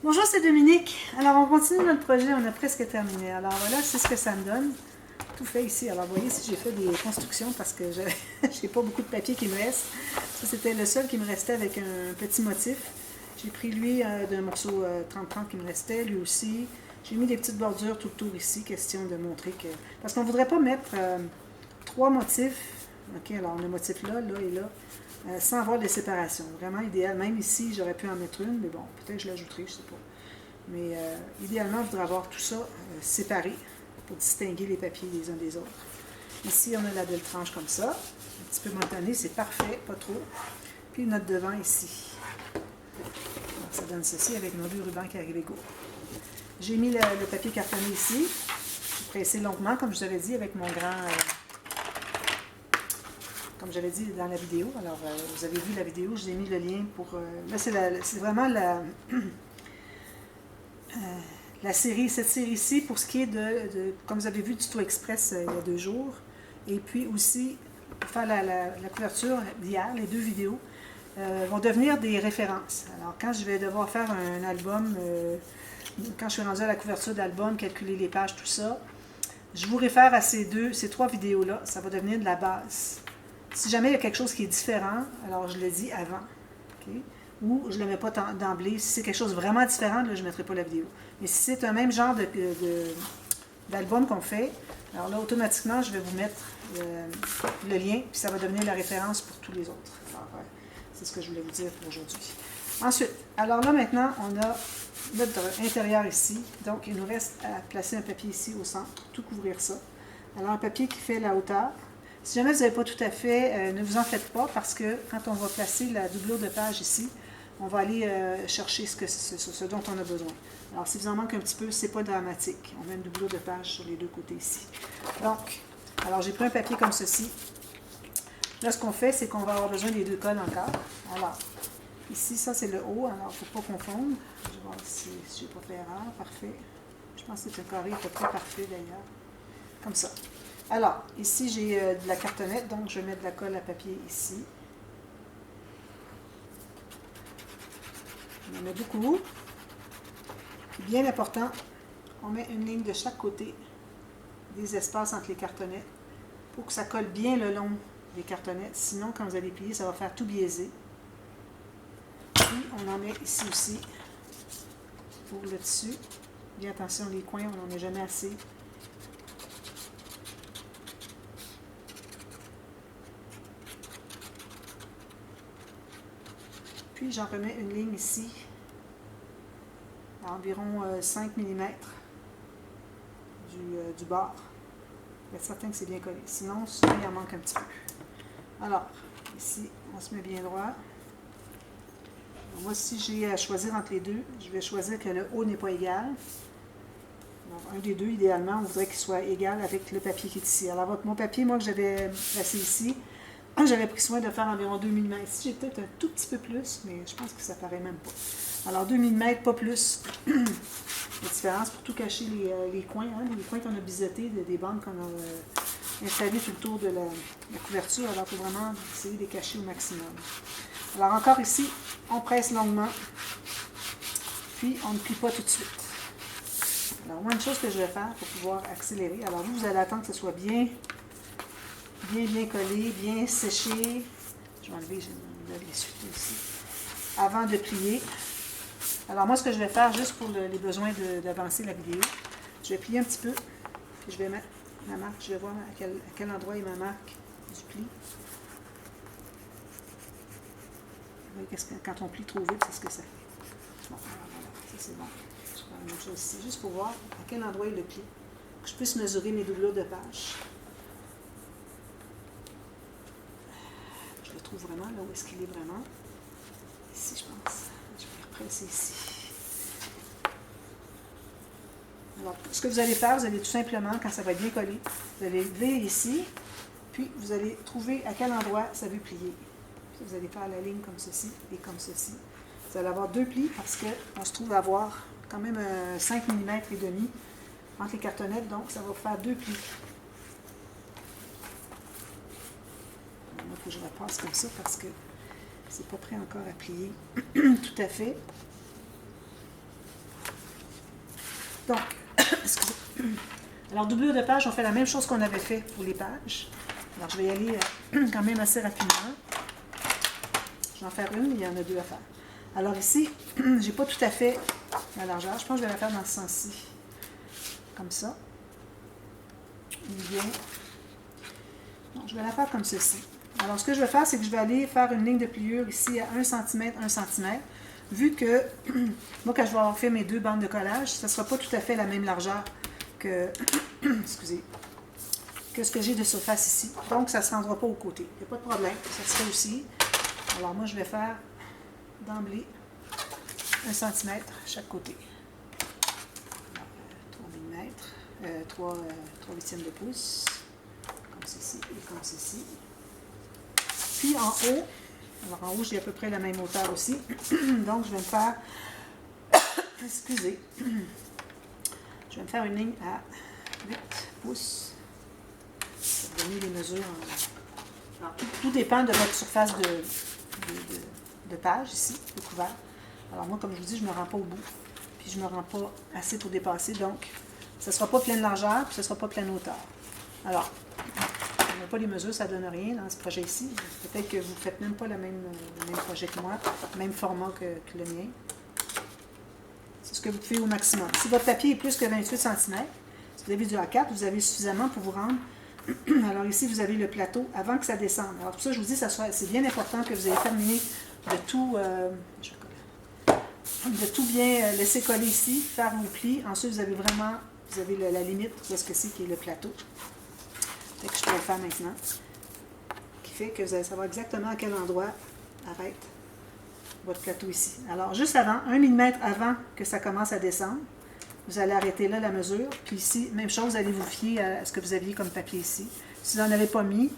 Bonjour, c'est Dominique. Alors, on continue notre projet, on a presque terminé. Alors voilà, c'est ce que ça me donne. Tout fait ici. Alors, vous voyez, ici, j'ai fait des constructions parce que j'ai pas beaucoup de papier qui me reste. Ça, c'était le seul qui me restait avec un petit motif. J'ai pris lui d'un morceau 30-30 qui me restait, lui aussi. J'ai mis des petites bordures tout autour ici, question de montrer que... Parce qu'on ne voudrait pas mettre trois motifs. OK, alors le motif là, là et là. Sans avoir de séparation. Vraiment idéal. Même ici, j'aurais pu en mettre une, mais bon, peut-être que je l'ajouterai, je ne sais pas. Mais idéalement, je voudrais avoir tout ça séparé pour distinguer les papiers les uns des autres. Ici, on a la belle tranche comme ça. Un petit peu montanée, c'est parfait, pas trop. Puis notre devant ici. Alors, ça donne ceci avec nos deux rubans qui arrivent égaux. J'ai mis le papier cartonné ici. J'ai pressé longuement, comme je vous avais dit, avec mon grand... comme j'avais dit dans la vidéo. Alors, vous avez vu la vidéo, je vous ai mis le lien pour... là, c'est vraiment la série, cette série-ci, pour ce qui est comme vous avez vu, du Tuto Express il y a 2 jours. Et puis aussi, pour faire la couverture d'hier, les 2 vidéos, vont devenir des références. Alors, quand je vais devoir faire un album, quand je suis rendue à la couverture d'album, calculer les pages, tout ça, je vous réfère à ces 3 vidéos-là. Ça va devenir de la base. Si jamais il y a quelque chose qui est différent, alors je le dis avant. Okay? Ou je ne le mets pas d'emblée. Si c'est quelque chose de vraiment différent, là, je ne mettrai pas la vidéo. Mais si c'est un même genre d'album qu'on fait, alors là, automatiquement, je vais vous mettre le lien, puis ça va devenir la référence pour tous les autres. Alors, c'est ce que je voulais vous dire pour aujourd'hui. Ensuite, alors là, maintenant, on a notre intérieur ici. Donc, il nous reste à placer un papier ici au centre, tout couvrir ça. Alors, un papier qui fait la hauteur. Si jamais vous n'avez pas tout à fait, ne vous en faites pas, parce que quand on va placer la doublure de page ici, on va aller chercher ce dont on a besoin. Alors, si vous en manque un petit peu, ce n'est pas dramatique. On met une doublure de page sur les 2 côtés ici. Donc, alors j'ai pris un papier comme ceci. Là, ce qu'on fait, c'est qu'on va avoir besoin des 2 cols encore. Alors, ici, ça, c'est le haut. Alors, il ne faut pas confondre. Je vais voir si je n'ai pas fait erreur. Parfait. Je pense que c'est un carré à peu près parfait, d'ailleurs. Comme ça. Alors, ici, j'ai de la cartonnette, donc je vais mettre de la colle à papier ici. On en met beaucoup. Puis, bien important, on met une ligne de chaque côté des espaces entre les cartonnettes pour que ça colle bien le long des cartonnettes. Sinon, quand vous allez plier, ça va faire tout biaiser. Puis, on en met ici aussi pour le dessus. Bien attention, les coins, on n'en met jamais assez. Puis, j'en remets une ligne ici, à environ 5 mm du bord. Pour être certain que c'est bien collé. Sinon, souvent, il en manque un petit peu. Alors, ici, on se met bien droit. Alors, moi, si j'ai à choisir entre les 2, je vais choisir que le haut n'est pas égal. Alors, un des 2, idéalement, on voudrait qu'il soit égal avec le papier qui est ici. Alors, mon papier, moi, que j'avais placé ici, j'avais pris soin de faire environ 2 mm. Ici, j'ai peut-être un tout petit peu plus, mais je pense que ça paraît même pas. Alors, 2 mm, pas plus. La différence pour tout cacher les coins, hein, les coins qu'on a biseautés, des bandes qu'on a installées tout le tour de la couverture. Alors, il faut vraiment essayer de les cacher au maximum. Alors, encore ici, on presse longuement, puis on ne plie pas tout de suite. Alors, moi, une chose que je vais faire pour pouvoir accélérer, alors vous allez attendre que ce soit bien collé, bien séché. Je vais enlever l'essuie-tout ici. Avant de plier. Alors moi, ce que je vais faire, juste pour les besoins d'avancer la vidéo, je vais plier un petit peu, puis je vais mettre ma marque, je vais voir à quel endroit est ma marque du pli. Vous voyez, quand on plie trop vite, c'est ce que ça fait. Bon, alors voilà, ça c'est bon. Je vais faire la même chose ici, juste pour voir à quel endroit est le pli, que je puisse mesurer mes doublures de page. Je le trouve vraiment, là où est-ce qu'il est vraiment. Ici, je pense. Je vais represser ici. Alors, ce que vous allez faire, vous allez tout simplement, quand ça va être bien collé, vous allez lever ici, puis vous allez trouver à quel endroit ça veut plier. Puis vous allez faire la ligne comme ceci et comme ceci. Vous allez avoir 2 plis parce qu'on se trouve à avoir quand même 5 mm et demi entre les cartonnettes, donc ça va vous faire 2 plis. Il faut que je repasse comme ça parce que c'est pas prêt encore à plier tout à fait. Donc, excusez. Alors, doublure de page, on fait la même chose qu'on avait fait pour les pages. Alors, je vais y aller quand même assez rapidement. Je vais en faire une, il y en a deux à faire. Alors ici, j'ai pas tout à fait la largeur. Je pense que je vais la faire dans ce sens-ci. Comme ça. Ou bien... Non, je vais la faire comme ceci. Alors, ce que je vais faire, c'est que je vais aller faire une ligne de pliure ici à 1 cm, 1 cm. Vu que, moi, quand je vais avoir fait mes deux bandes de collage, ça ne sera pas tout à fait la même largeur que, excusez, que ce que j'ai de surface ici. Donc, ça ne se rendra pas aux côtés. Il n'y a pas de problème. Ça se fait aussi. Alors, moi, je vais faire d'emblée 1 cm chaque côté. Alors, 3 mm, 3 huitièmes de pouce, comme ceci et comme ceci. Puis en haut, alors en haut, j'ai à peu près la même hauteur aussi. Donc, je vais me faire, excusez, je vais me faire une ligne à 8 pouces. Je vais donner les mesures. Alors, tout dépend de votre surface de page ici, de couvert. Alors moi, comme je vous dis, je ne me rends pas au bout. Puis je ne me rends pas assez pour dépasser. Donc, ça ne sera pas pleine largeur, puis ce ne sera pas pleine hauteur. Alors, on n'a pas les mesures, ça ne donne rien dans ce projet ici. Peut-être que vous ne faites même pas le même projet que moi, le même format que le mien. C'est ce que vous faites au maximum. Si votre papier est plus que 28 cm, si vous avez du A4, vous avez suffisamment pour vous rendre. Alors ici, vous avez le plateau avant que ça descende. Alors pour ça, je vous dis, c'est bien important que vous ayez terminé de tout, bien laisser coller ici, faire vos plis. Ensuite, vous avez la limite de ce que c'est qui est le plateau. Fait que je peux le faire maintenant. Qui fait que vous allez savoir exactement à quel endroit arrête votre plateau ici. Alors, juste avant, 1 mm avant que ça commence à descendre, vous allez arrêter là la mesure. Puis ici, même chose, vous allez vous fier à ce que vous aviez comme papier ici. Si vous n'en avez pas mis,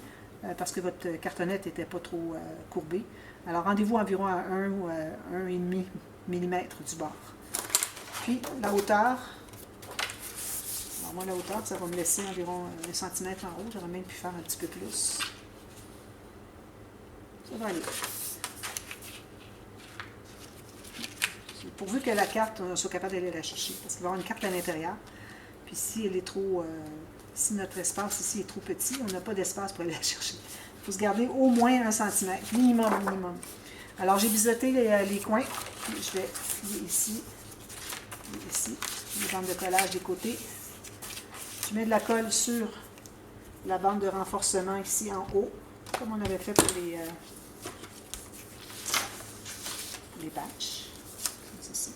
parce que votre cartonnette n'était pas trop courbée, alors rendez-vous environ à 1 ou 1,5 mm du bord. Puis, la hauteur, alors moi, la hauteur, ça va me laisser environ 1 cm en haut. J'aurais même pu faire un petit peu plus. Ça va aller. Pourvu que la carte, on soit capable d'aller la chercher. Parce qu'il va y avoir une carte à l'intérieur. Puis si elle est trop... si notre espace ici est trop petit, on n'a pas d'espace pour aller la chercher. Il faut se garder au moins 1 cm. Minimum. Alors, j'ai biseauté les coins. Puis je vais plier ici. Les bandes de collage des côtés. Je mets de la colle sur la bande de renforcement ici en haut, comme on avait fait pour les patchs. Comme ceci.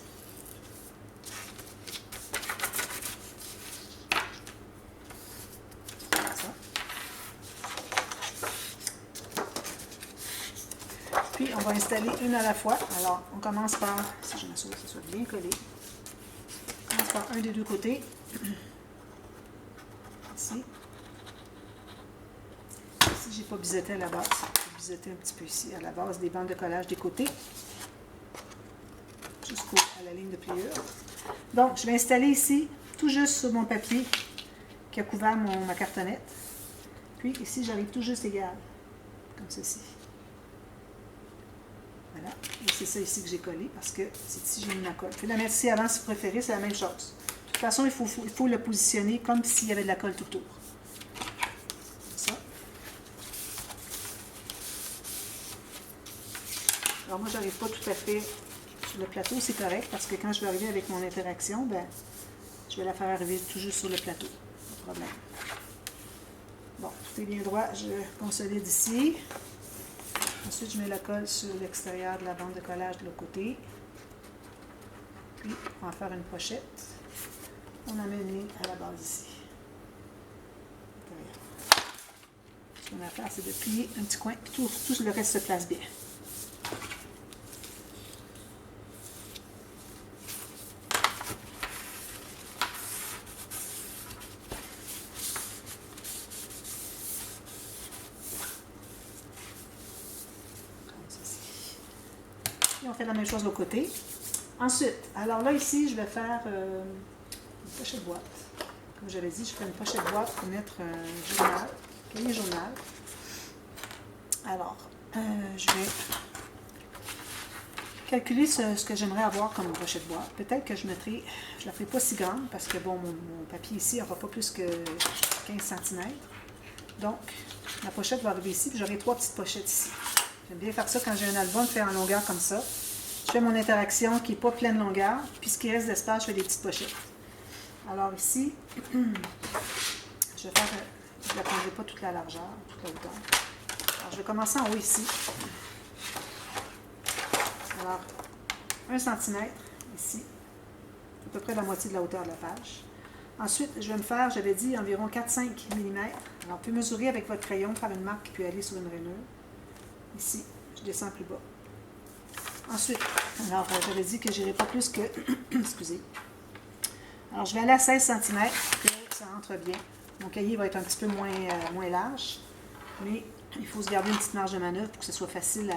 Comme ça. Puis, on va installer une à la fois. Alors, on commence par, si je m'assure que ça soit bien collé, on commence par un des deux côtés. Ici, j'ai pas biseauté à la base. J'ai biseauté un petit peu ici, à la base des bandes de collage des côtés, jusqu'à la ligne de pliure. Donc, je vais installer ici, tout juste sur mon papier qui a couvert ma cartonnette. Puis ici, j'arrive tout juste égal, comme ceci. Voilà. Et c'est ça ici que j'ai collé, parce que c'est ici que j'ai mis ma colle. Puis la mettre ici avant si vous préférez, c'est la même chose. De toute façon, il faut le positionner comme s'il y avait de la colle tout autour. Comme ça. Alors moi, je n'arrive pas tout à fait sur le plateau, c'est correct, parce que quand je vais arriver avec mon interaction, ben, je vais la faire arriver tout juste sur le plateau. Pas de problème. Bon, tout est bien droit, je consolide ici. Ensuite, je mets la colle sur l'extérieur de la bande de collage de l'autre côté. Puis, on va faire une pochette. On amène à la base ici. Ce qu'on va faire, c'est de plier un petit coin, puis tout le reste se place bien. Et on fait la même chose de l'autre côté. Ensuite, alors là, ici, je vais faire une pochette boîte. Comme j'avais dit, je fais une pochette boîte pour mettre un journal, cahier journal. Alors, je vais calculer ce que j'aimerais avoir comme pochette bois. Peut-être que je la ferai pas si grande parce que bon, mon papier ici n'aura pas plus que 15 cm. Donc, la pochette va arriver ici, puis j'aurai 3 petites pochettes ici. J'aime bien faire ça quand j'ai un album fait en longueur comme ça. Je fais mon interaction qui n'est pas pleine longueur, puis ce qui reste d'espace, je fais des petites pochettes. Alors ici, je vais faire, je ne prendrai pas toute la largeur, toute la hauteur. Alors, je vais commencer en haut ici. Alors, 1 cm ici, à peu près la moitié de la hauteur de la page. Ensuite, je vais me faire, j'avais dit, environ 4-5 mm. Alors, vous pouvez mesurer avec votre crayon, faire une marque qui peut aller sur une rainure. Ici, je descends plus bas. Ensuite, alors, j'avais dit que je n'irai pas plus que... excusez. Alors, je vais aller à 16 cm, que ça entre bien. Mon cahier va être un petit peu moins large, mais il faut se garder une petite marge de manœuvre pour que ce soit facile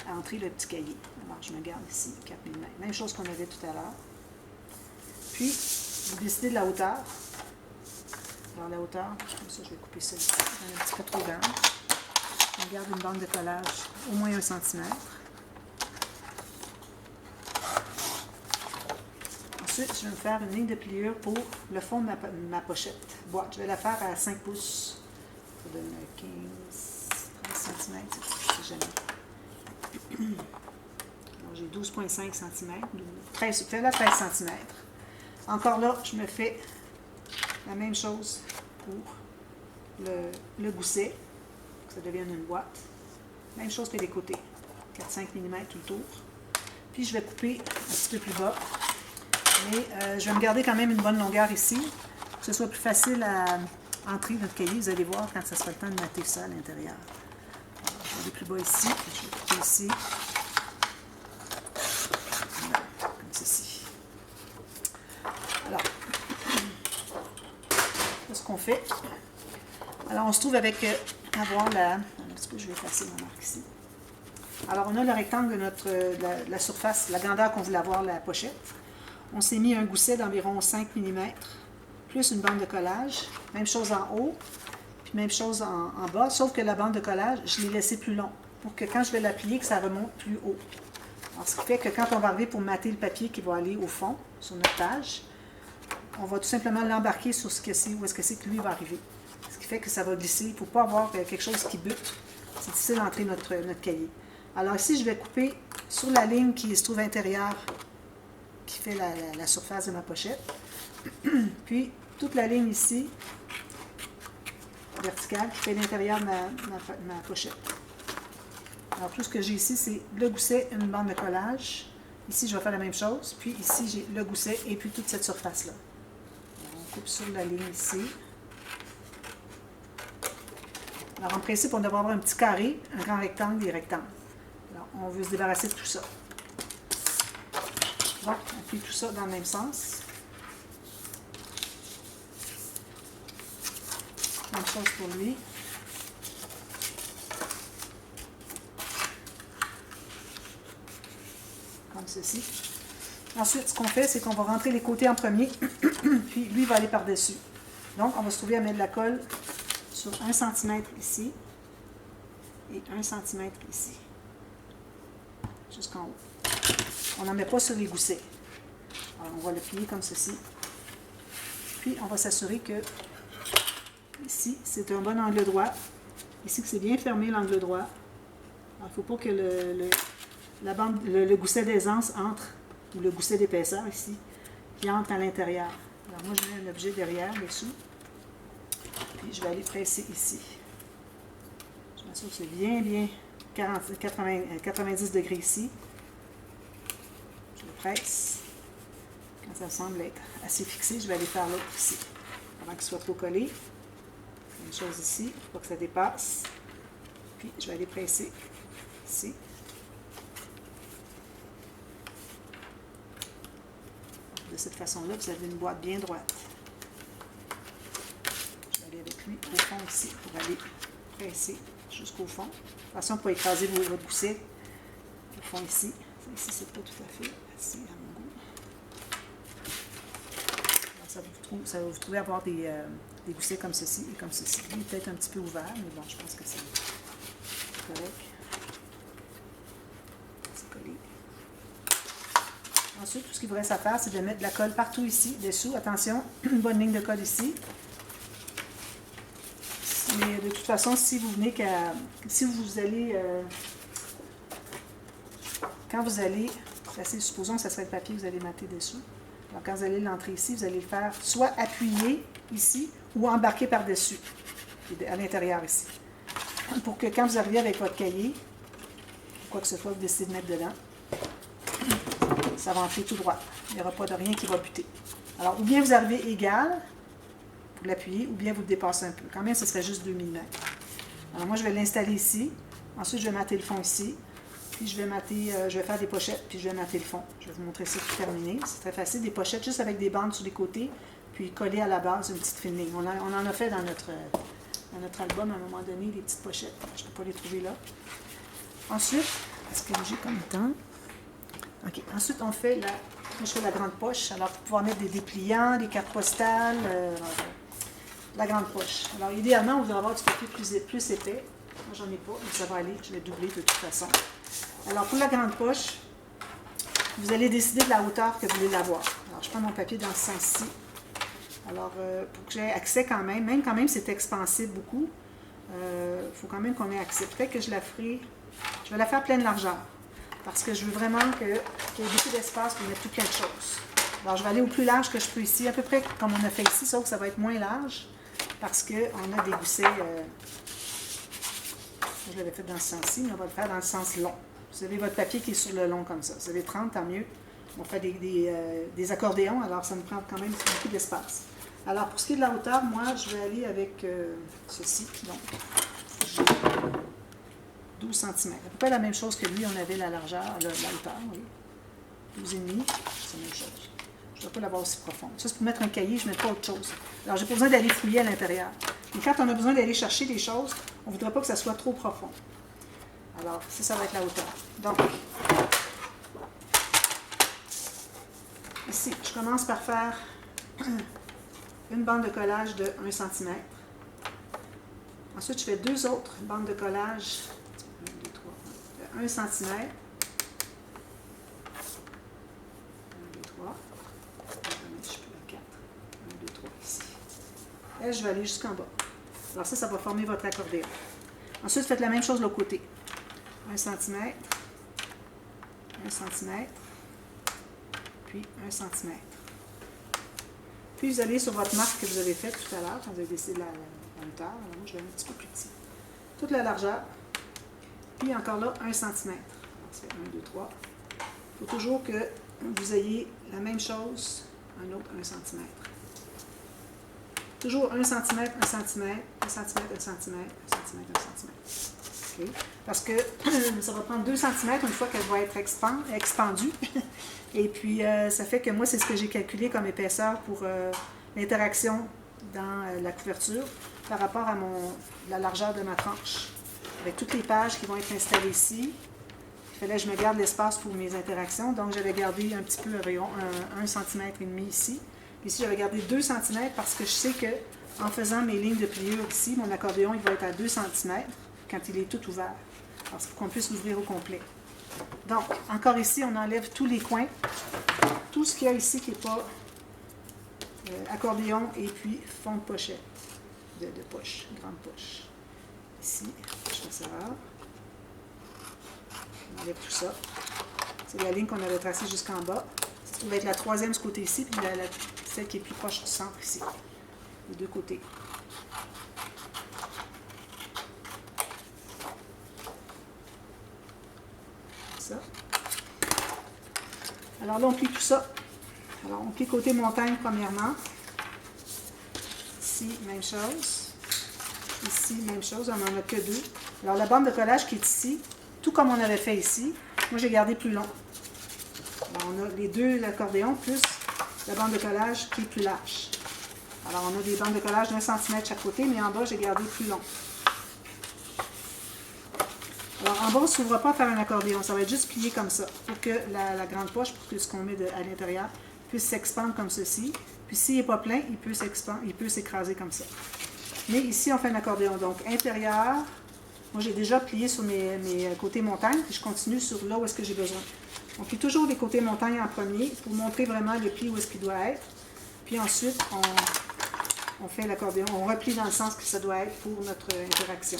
à entrer le petit cahier. Alors, je me garde ici 4 mm. Même chose qu'on avait tout à l'heure. Puis, vous décidez de la hauteur. Alors, la hauteur, comme ça, je vais couper ça ici. Un petit peu trop grand. On garde une bande de collage au moins 1 cm. Ensuite, je vais me faire une ligne de pliure pour le fond de ma pochette boîte. Je vais la faire à 5 pouces. Ça donne 15, 30 cm, je sais jamais. J'ai 12,5 cm. 13, fais-la 13 cm. Encore là, je me fais la même chose pour le gousset, que ça devienne une boîte. Même chose que les côtés. 4-5 mm tout le tour. Puis je vais couper un petit peu plus bas. Mais je vais me garder quand même une bonne longueur ici, pour que ce soit plus facile à entrer notre cahier. Vous allez voir quand ça sera le temps de mater ça à l'intérieur. Je vais aller plus bas ici, je vais couper ici. Voilà, comme ceci. Alors, ce qu'on fait. Alors, on se trouve avec avoir un petit peu, je vais effacer ma marque ici. Alors, on a le rectangle de la surface, la grandeur qu'on voulait avoir, la pochette. On s'est mis un gousset d'environ 5 mm, plus une bande de collage. Même chose en haut, puis même chose en bas, sauf que la bande de collage, je l'ai laissée plus long, pour que quand je vais l'applier, que ça remonte plus haut. Alors, ce qui fait que quand on va arriver pour mater le papier qui va aller au fond, sur notre page, on va tout simplement l'embarquer sur ce que c'est, où est-ce que c'est que lui va arriver. Ce qui fait que ça va glisser. Il ne faut pas avoir quelque chose qui bute. C'est difficile d'entrer notre cahier. Alors ici, je vais couper sur la ligne qui se trouve intérieure, qui fait la surface de ma pochette. Puis, toute la ligne ici, verticale, qui fait l'intérieur de ma pochette. Alors, tout ce que j'ai ici, c'est le gousset, une bande de collage. Ici, je vais faire la même chose. Puis ici, j'ai le gousset et puis toute cette surface-là. On coupe sur la ligne ici. Alors, en principe, on devrait avoir un petit carré, un grand rectangle, des rectangles. Alors, on veut se débarrasser de tout ça. Donc, on plie tout ça dans le même sens. Même chose pour lui. Comme ceci. Ensuite, ce qu'on fait, c'est qu'on va rentrer les côtés en premier, puis lui va aller par-dessus. Donc, on va se trouver à mettre de la colle sur 1 cm ici et 1 cm ici, jusqu'en haut. On n'en met pas sur les goussets. Alors, on va le plier comme ceci. Puis, on va s'assurer que ici, c'est un bon angle droit. Ici, que c'est bien fermé l'angle droit. Il ne faut pas que le gousset d'aisance entre, ou le gousset d'épaisseur ici, qui entre à l'intérieur. Alors, moi, je mets un objet derrière, dessous. Puis, je vais aller presser ici. Je m'assure que c'est bien 90 degrés ici. Je le presse. Quand ça semble être assez fixé, je vais aller faire l'autre ici, avant qu'il soit trop collé. Même chose ici, il ne faut pas que ça dépasse. Puis, je vais aller presser ici. De cette façon-là, vous avez une boîte bien droite. Je vais aller avec lui au fond ici pour aller presser jusqu'au fond. De toute façon, pour écraser votre gousset au fond ici. Ici, c'est pas tout à fait assez à mon goût. Alors, ça va vous trouver avoir des goussets comme ceci et comme ceci. Lui, peut-être un petit peu ouvert, mais bon, je pense que c'est correct. Ensuite, tout ce qu'il vous reste à faire, c'est de mettre de la colle partout ici, dessous. Attention, une bonne ligne de colle ici. Mais de toute façon, si vous venez si vous allez... quand vous allez placer, supposons que ça serait le papier que vous allez mater dessous. Alors, quand vous allez l'entrer ici, vous allez le faire soit appuyer ici ou embarquer par-dessus, à l'intérieur ici. Pour que quand vous arrivez avec votre cahier, quoi que ce soit, vous décidez de mettre dedans, ça va entrer tout droit. Il n'y aura pas de rien qui va buter. Alors, ou bien vous arrivez égal, pour l'appuyer, ou bien vous le dépassez un peu. Quand même, ce serait juste 2 mm. Alors, moi, je vais l'installer ici. Ensuite, je vais mater le fond ici. Puis, je vais faire des pochettes, puis je vais mater le fond. Je vais vous montrer ça tout terminé. C'est très facile. Des pochettes juste avec des bandes sur les côtés, puis coller à la base une petite fine ligne. On en a fait dans notre album à un moment donné, des petites pochettes. Je ne peux pas les trouver là. Ensuite, est-ce que j'ai comme temps? OK. Ensuite, moi, je fais la grande poche. Alors, pour pouvoir mettre des dépliants, des cartes postales, la grande poche. Alors, idéalement, vous allez avoir du papier plus épais. Moi, j'en ai pas, mais ça va aller. Je vais doubler de toute façon. Alors, pour la grande poche, vous allez décider de la hauteur que vous voulez l'avoir. Alors, je prends mon papier dans ce sens-ci. Alors, pour que j'aie accès quand même quand même c'est expansif beaucoup, il faut quand même qu'on ait accès. Peut-être que je vais la faire pleine largeur. Parce que je veux vraiment qu'il y ait beaucoup d'espace pour mettre tout plein de choses. Alors, je vais aller au plus large que je peux ici, à peu près comme on a fait ici, sauf que ça va être moins large, parce qu'on a des goussets, je l'avais fait dans ce sens-ci, mais on va le faire dans le sens long. Vous avez votre papier qui est sur le long comme ça. Vous avez 30, tant mieux. On fait des accordéons, alors ça me prend quand même beaucoup d'espace. Alors, pour ce qui est de la hauteur, moi, je vais aller avec ceci. Donc, j'ai 12 cm. À peu près la même chose que lui, on avait la largeur, la hauteur, oui. 12,5, c'est la même chose. Je ne dois pas l'avoir aussi profonde. Ça, c'est pour mettre un cahier, je ne mets pas autre chose. Alors, j'ai pas besoin d'aller fouiller à l'intérieur. Mais quand on a besoin d'aller chercher des choses, on ne voudrait pas que ça soit trop profond. Alors, ça va être la hauteur. Donc, ici, je commence par faire une bande de collage de 1 cm. Ensuite, je fais 2 autres bandes de collage 1 cm. 1, 2, 3. Je peux le 4. 1, 2, 3 ici. Et je vais aller jusqu'en bas. Alors ça va former votre accordéon. Ensuite, faites la même chose de l'autre côté. 1 cm. 1 cm. Puis 1 cm. Puis vous allez sur votre marque que vous avez faite tout à l'heure, quand vous avez décidé de la hauteur. Alors moi, je vais un petit peu plus petit. Toute la largeur. Puis encore là, 1 cm. Alors, ça fait 1, 2, 3. Il faut toujours que vous ayez la même chose, un autre 1 cm. Toujours 1 cm, 1 cm, 1 cm, 1 cm, 1 cm, 1 cm. Okay. Parce que ça va prendre 2 cm une fois qu'elle va être expandue. Et puis, ça fait que moi, c'est ce que j'ai calculé comme épaisseur pour l'interaction dans la couverture par rapport à la largeur de ma tranche. Avec toutes les pages qui vont être installées ici, il fallait que je me garde l'espace pour mes interactions. Donc, j'avais gardé un petit peu environ 1 cm et demi ici. Ici, j'avais gardé 2 cm parce que je sais qu'en faisant mes lignes de pliure ici, mon accordéon il va être à 2 cm quand il est tout ouvert. Alors, c'est pour qu'on puisse l'ouvrir au complet. Donc, encore ici, on enlève tous les coins. Tout ce qu'il y a ici qui n'est pas accordéon et puis fond de pochette, de poche, grande poche. Ici, je fais ça. On enlève tout ça. C'est la ligne qu'on avait tracée jusqu'en bas. Ça va être la troisième de ce côté-ci, puis celle qui est plus proche du centre ici. Les deux côtés. Ça. Alors là, on plie tout ça. Alors, on plie côté montagne premièrement. Ici, même chose. Ici, même chose. On n'en a que 2. Alors, la bande de collage qui est ici, tout comme on avait fait ici, moi, j'ai gardé plus long. Alors, on a les 2 accordéons plus la bande de collage qui est plus large. Alors, on a des bandes de collage d'1 cm chaque côté, mais en bas, j'ai gardé plus long. Alors, en bas, on ne s'ouvre pas à faire un accordéon. Ça va être juste plié comme ça pour que la grande poche, pour que ce qu'on met à l'intérieur, puisse s'expandre comme ceci. Puis, s'il n'est pas plein, il peut s'écraser comme ça. Mais ici, on fait un accordéon. Donc, intérieur, moi, j'ai déjà plié sur mes côtés montagne, puis je continue sur là où est-ce que j'ai besoin. On plie toujours les côtés montagne en premier pour montrer vraiment le pli où est-ce qu'il doit être. Puis ensuite, on fait l'accordéon, on replie dans le sens que ça doit être pour notre interaction.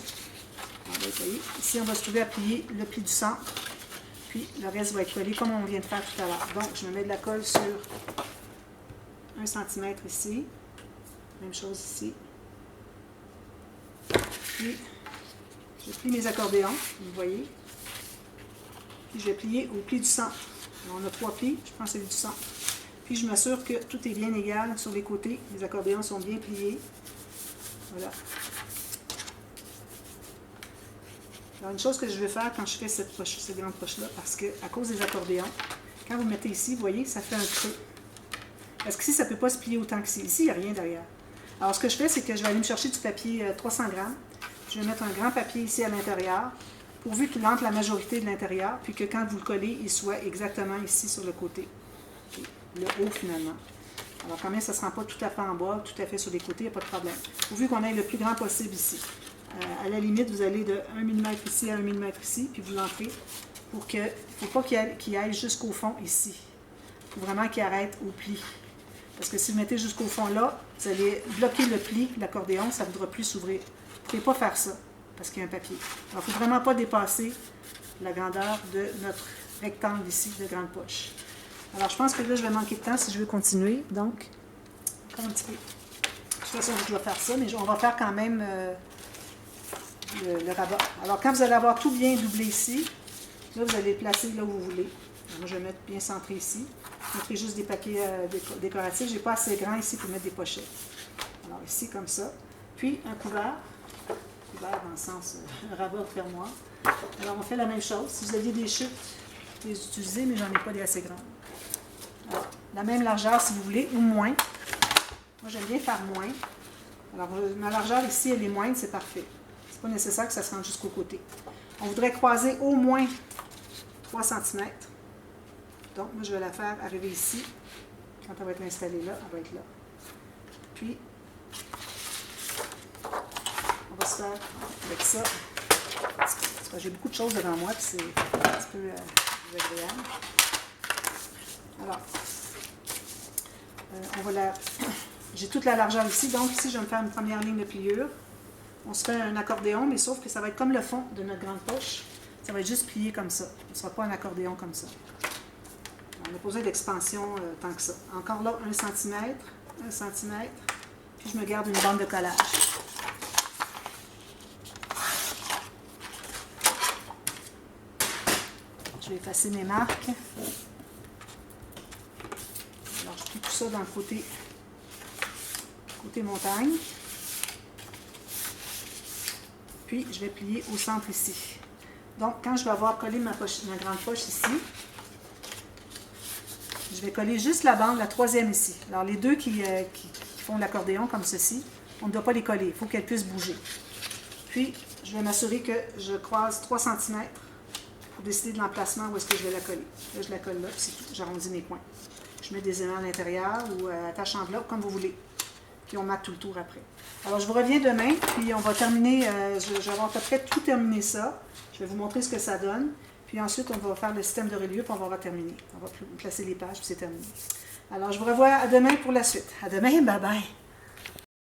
Alors, vous voyez, ici, on va se trouver à plier le pli du centre, puis le reste va être collé comme on vient de faire tout à l'heure. Donc, je me mets de la colle sur 1 cm ici, même chose ici. Puis, je plie mes accordéons, vous voyez. Puis, je vais plier au pli du centre. Alors, on a 3 plis, je prends celui du centre. Puis, je m'assure que tout est bien égal sur les côtés. Les accordéons sont bien pliés. Voilà. Alors, une chose que je vais faire quand je fais cette grande poche-là, parce que à cause des accordéons, quand vous mettez ici, vous voyez, ça fait un creux. Parce qu'ici, ça ne peut pas se plier autant qu'ici. Ici, il n'y a rien derrière. Alors, ce que je fais, c'est que je vais aller me chercher du papier 300 grammes. Je vais mettre un grand papier ici à l'intérieur, pourvu qu'il entre la majorité de l'intérieur, puis que quand vous le collez, il soit exactement ici sur le côté. Le haut, finalement. Alors, quand même, ça ne se rend pas tout à fait en bas, tout à fait sur les côtés, il n'y a pas de problème. Pourvu qu'on ait le plus grand possible ici. À la limite, vous allez de 1 mm ici à 1 mm ici, puis vous l'entrez pour que, il ne faut pas qu'il aille jusqu'au fond ici. Il faut vraiment qu'il arrête au pli. Parce que si vous mettez jusqu'au fond là, vous allez bloquer le pli, l'accordéon, ça ne voudra plus s'ouvrir. Vous ne pouvez pas faire ça, parce qu'il y a un papier. Alors, il ne faut vraiment pas dépasser la grandeur de notre rectangle ici de grande poche. Alors, je pense que là, je vais manquer de temps si je veux continuer. Donc, encore un petit peu. De toute façon, je dois faire ça, mais on va faire quand même le rabat. Alors, quand vous allez avoir tout bien doublé ici, là, vous allez le placer là où vous voulez. Alors, moi, je vais mettre bien centré ici. Je mettrai juste des paquets décoratifs. Je n'ai pas assez grand ici pour mettre des pochettes. Alors, ici, comme ça. Puis, un couvert. Couvert dans le sens rabat fermoir. Alors, on fait la même chose. Si vous aviez des chutes, vous les utilisez, mais j'en ai pas des assez grandes. Alors, la même largeur si vous voulez, ou moins. Moi, j'aime bien faire moins. Alors, ma largeur ici, elle est moindre, c'est parfait. C'est pas nécessaire que ça se rende jusqu'au côté. On voudrait croiser au moins 3 cm. Donc, moi, je vais la faire arriver ici. Quand elle va être installée là, elle va être là. Puis, on va se faire avec ça. J'ai beaucoup de choses devant moi, puis c'est un petit peu désagréable. Alors, j'ai toute la largeur ici, donc ici, je vais me faire une première ligne de pliure. On se fait un accordéon, mais sauf que ça va être comme le fond de notre grande poche. Ça va être juste plié comme ça. Ce ne sera pas un accordéon comme ça. On n'a pas besoin d'expansion tant que ça. Encore là, 1 cm, 1 cm, puis je me garde une bande de collage. Je vais effacer mes marques. Alors, je plie tout ça dans le côté montagne. Puis, je vais plier au centre ici. Donc, quand je vais avoir collé ma grande poche ici, je vais coller juste la bande, la troisième ici. Alors, les deux qui font l'accordéon comme ceci, on ne doit pas les coller. Il faut qu'elles puissent bouger. Puis, je vais m'assurer que je croise 3 cm pour décider de l'emplacement où est-ce que je vais la coller. Là, je la colle là, puis c'est tout. J'arrondis mes coins. Je mets des aimants à l'intérieur ou attache enveloppe, comme vous voulez. Puis on marque tout le tour après. Alors, je vous reviens demain, puis on va terminer, je vais avoir à peu près tout terminé ça. Je vais vous montrer ce que ça donne. Puis ensuite, on va faire le système de reliure, puis on va terminer. On va placer les pages, puis c'est terminé. Alors, je vous revois à demain pour la suite. À demain, bye bye!